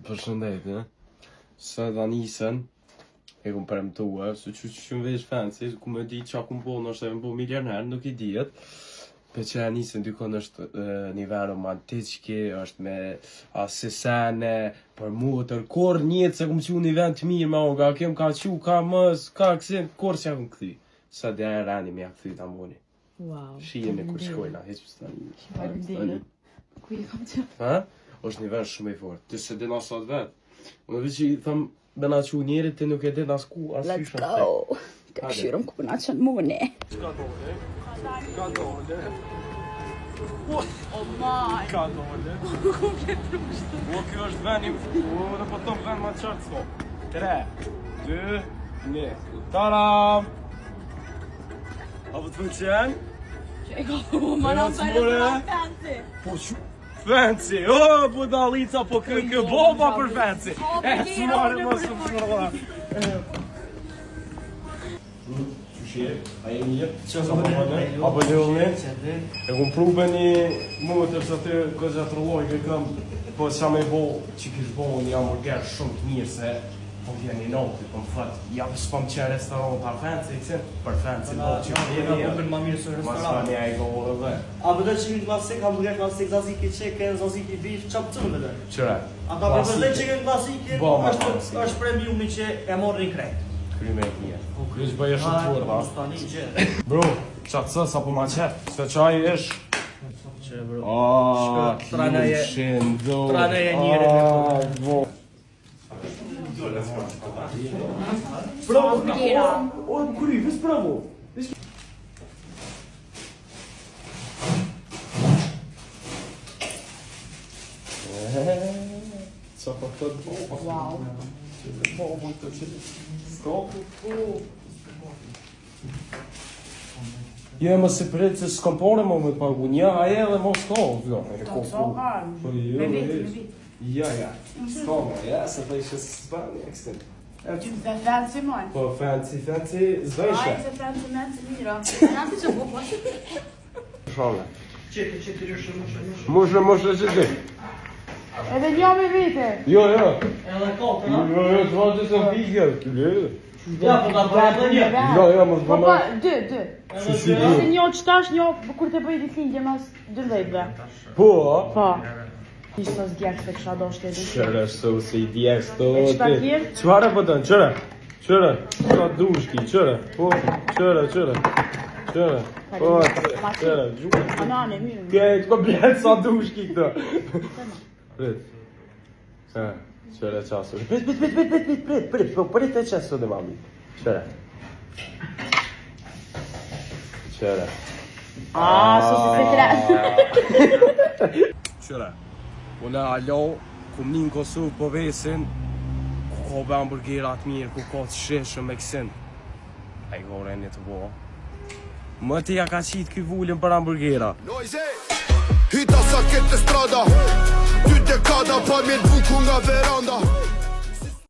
Përshëndetje. Sa da nisën, e kum premtuar, se që veç fancy, ku me di qa kum po, nështë e më po milioner, nuk i dijet. Për që e nisën dykon është një vend romantiqki, është me asesene, për motër, kur njëtë se kum qu një vend të mirë, ma unë, kem ka qu, ka mës, ka kësin, kur që kum këthi. Sa dhe e rani me ja këthi të amboni. Wow. Shijemi kur shkojna, heq për stani. Ku i kam që? Ha? Është një vend shumë i fort. Ti se din asat vetë. Unë veç i thëm, me na qu njerit, ti nuk e din as ku, as Let's go! Të këshyrëm ku na qënë mune. Ka dole? Ka dole? Oh my! Ka dole? Komplet rrushtë. O, kjo është vend i... O, dhe po tëm vend ma qartë s'ko. 3, 2, 1. Taram! A po të funksion? Që e ka po, ma në të fancy. Po që... Fancy! O, po dalica, po kjo bomba për fancy! E, s'marë më së përra! Qëshje, a e një? Apo leulli? E kum prube një mutër që aty këzat rëlloj këm, po qa me bo që kish bo një hamburger shumë të mirë se po vjen një noti, po më thët, ja për s'pam që restoran për fancy, kësin? Për fancy, po që vjen një. Ma mirë së Mas restoran. pa një e gohore dhe. A vëdër që një klasik, hamburger klasik, zaziki qeke, zaziki bif, qa pëtëm vëdër? Qëre? A ka përvëzër që një klasik, Bo, ma klasik. është premiumi që e morë një krejt. Kryme e kje. Krysh bëje shumë të furë, Stani që. Bro, qatë së, sa po ma qëtë, se qaj ish. Që bro. Aaaa, Traneje- kishin, do. traneje njëri me Aaaa, bo. Bravo, Hamburgera. o kry, vis bravo. Qa po këtë bo? Wow. Bo, të që s'kopu, më se përrejtë se s'kom pone më me të pagu një, aje edhe më s'ko, Me vit. Ja, s'ko më, ja, se të ishe s'bani, eksin. Dhe fancy mojnë. Po, fancy, zvejshe. Ajë se fancy men të mira. Fancy që po po. Shone. Qeke, rëshë. Moshe që ti. Edhe një me vite. Jo. Edhe kotë, Jo, ha? të vazhë të vigja, të lejë. Ja, po ta përre të një. Jo, mos Po bëma. pa, dy. Si Ose një qëtash, një kur të bëjt i thindje mas 12-ve. Po, Po. Ishtë të zdjekës të kësha do shteti. Qërë është so se i djekës të E qëta kje? Qëfare po të në, qërë, ka dushki, qërë, po, qërë, po, qërë, gjurë. Anane, mirë. Kje e të komplet sa dushki këtë. Prit, qërë qasur, prit, po prit e qasur dhe mami, qërë. So si sekret. Qërë, unë alo, kum një në Kosovë po vesin, ku ka bë hamburgerat mirë, ku ka të sheshëm e kësin. A i gore një të bo. Më të ja ka qitë këj vullin për hamburgera. Noise, hita sa këtë strada, 2 dekada pa mirë buku nga veranda.